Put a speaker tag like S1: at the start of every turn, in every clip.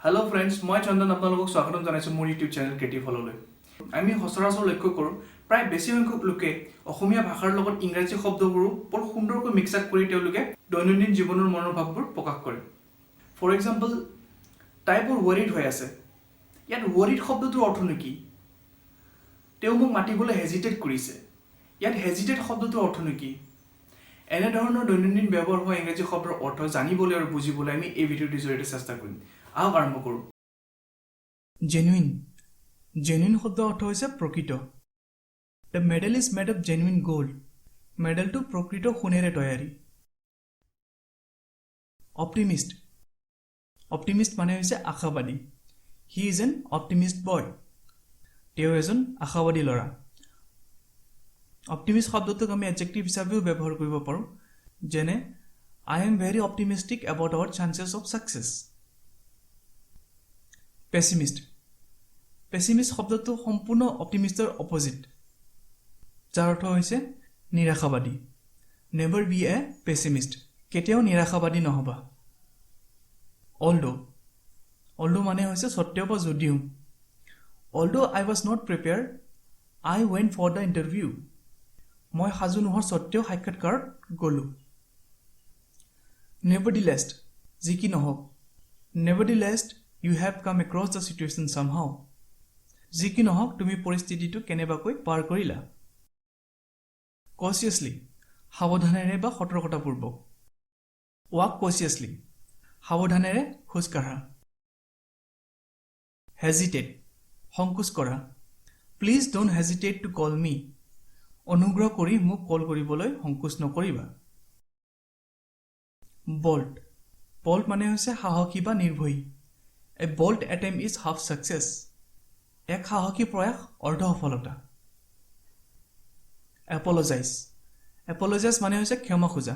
S1: Hello friends, মই চন্দন আপোনালোকক স্বাগতম জনাইছো মোৰ ইউটিউব চেনেল ক্ৰিয়েটিভ হললৈ। আমি সচৰাচৰ লক্ষ্য কৰোঁ প্ৰায় বেছি সংখ্যক লোকে অসমীয়া ভাষাৰ লগত ইংৰাজী শব্দবোৰ বৰ সুন্দৰকৈ মিক্স আপ কৰি তেওঁলোকে দৈনন্দিন জীৱনৰ মনোভাৱবোৰ প্ৰকাশ কৰে। ফৰ এক্সাম্পল, তাই বৰ ৱৰিড হৈ আছে। ইয়াত ৱৰিড শব্দটোৰ অৰ্থ কি? তেওঁ মোক মাতিবলৈ হেজিটেট কৰিছে। ইয়াত হেজিটেট শব্দটোৰ অৰ্থ কি? এনে ধৰণৰ দৈনন্দিন ব্যৱহাৰ হোৱা ইংৰাজী শব্দৰ অৰ্থ জানিবলৈ আৰু বুজিবলৈ আমি এই ভিডিঅ'টোৰ জৰিয়তে চেষ্টা কৰিম। আহক আৰম্ভ কৰোঁ। জেনুইন শব্দৰ অৰ্থ হৈছে প্ৰকৃত। The medal is made of genuine gold. মেডেলটো প্ৰকৃত সোণেৰে তৈয়াৰী। অপটিমিষ্ট মানে হৈছে আশাবাদী। He is an optimist boy. তেওঁ এজন আশাবাদী ল'ৰা। অপটিমিষ্ট শব্দটোক আমি এডজেক্টিভ হিচাপেও ব্যৱহাৰ কৰিব পাৰোঁ, যেনে I am very optimistic about our chances of success. Pessimist শব্দটো সম্পূৰ্ণ অপটিমিষ্টৰ অপজিট, যাৰ অৰ্থ হৈছে নিৰাশাবাদী। Never B A পেচিমিষ্ট। কেতিয়াও নিৰাশাবাদী নহবা। অলডো মানে হৈছে সত্ত্বেও বা যদিও। Although I was not prepared, I went for the interview. মই সাজু নোহোৱাৰ সত্ত্বেও সাক্ষাৎকাৰত গ'লোঁ। নেভাৰডিলেষ্ট, যি কি নহওক। নেভাৰডিলেষ্ট ইউ হেভ কাম এক্ৰছ দ্য চিটুৱেশ্যন চামহাউ। যি কি নহওক তুমি পৰিস্থিতিটো কেনেবাকৈ পাৰ কৰিলা। কচিয়াছলি, সাৱধানেৰে বা সতৰ্কতাপূৰ্বক। ৱাক কচিয়াছলি, সাৱধানেৰে খোজকাঢ়া। হেজিটেট, সংকোচ কৰা। Please don't hesitate to call me. অনুগ্ৰহ কৰি মোক কল কৰিবলৈ সংকোচ নকৰিবা। বল্ড মানে হৈছে সাহসী বা নিৰ্ভয়ী। A bold attempt is half success. এক সাহসী প্ৰয়াস অৰ্ধ সফলতা। এপলজাইজ মানে হৈছে ক্ষমা খোজা।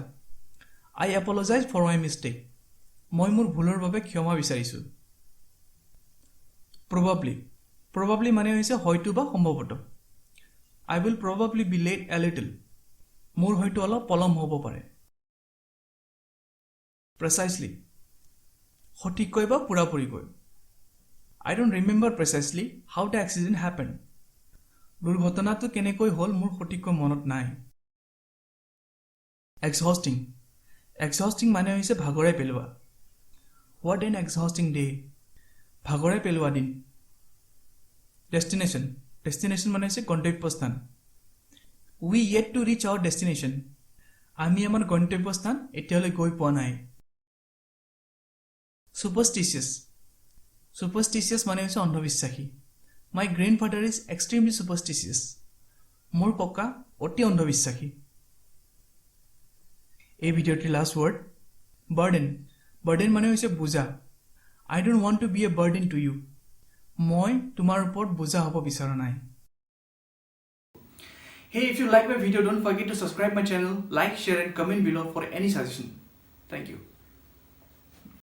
S1: আই এপলজাইজ ফৰ মাই মিষ্টেক। মই মোৰ ভুলৰ বাবে ক্ষমা বিচাৰিছোঁ। প্ৰবাবলি মানে হৈছে হয়তো বা সম্ভৱতঃ। I will probably be late a little. মোৰ হয়তো অলপ পলম হ'ব পাৰে। প্ৰেচাইজলি, সঠিককৈ বা পূৰাপূৰিকৈ। I don't remember precisely how the accident happened. দুৰ্ঘটনাটো কেনেকৈ হ'ল মোৰ সঠিককৈ মনত নাই। এক্সহষ্টিং মানে হৈছে ভাগৰাই পেলোৱা। What an exhausting day. ভাগৰাই পেলোৱা দিন। ডেষ্টিনেশ্যন মানে হৈছে গন্তব্যস্থান। We yet to reach our destination. আমি আমাৰ গন্তব্যস্থান এতিয়ালৈ গৈ পোৱা নাই। Superstitious মানে হৈছে অন্ধবিশ্বাসী। My grandfather is extremely superstitious. মোৰ ককা অতি অন্ধবিশ্বাসী। এই ভিডিঅ'টিৰ লাষ্ট ৱৰ্ড বাৰ্ডেন মানে হৈছে বোজা। I don't want to be a burden to you. মই তোমাৰ ওপৰত বোজা হ'ব বিচৰা নাই। Hey, if you like my video, don't forget to subscribe my channel, like, share and comment below for any suggestion. Thank you.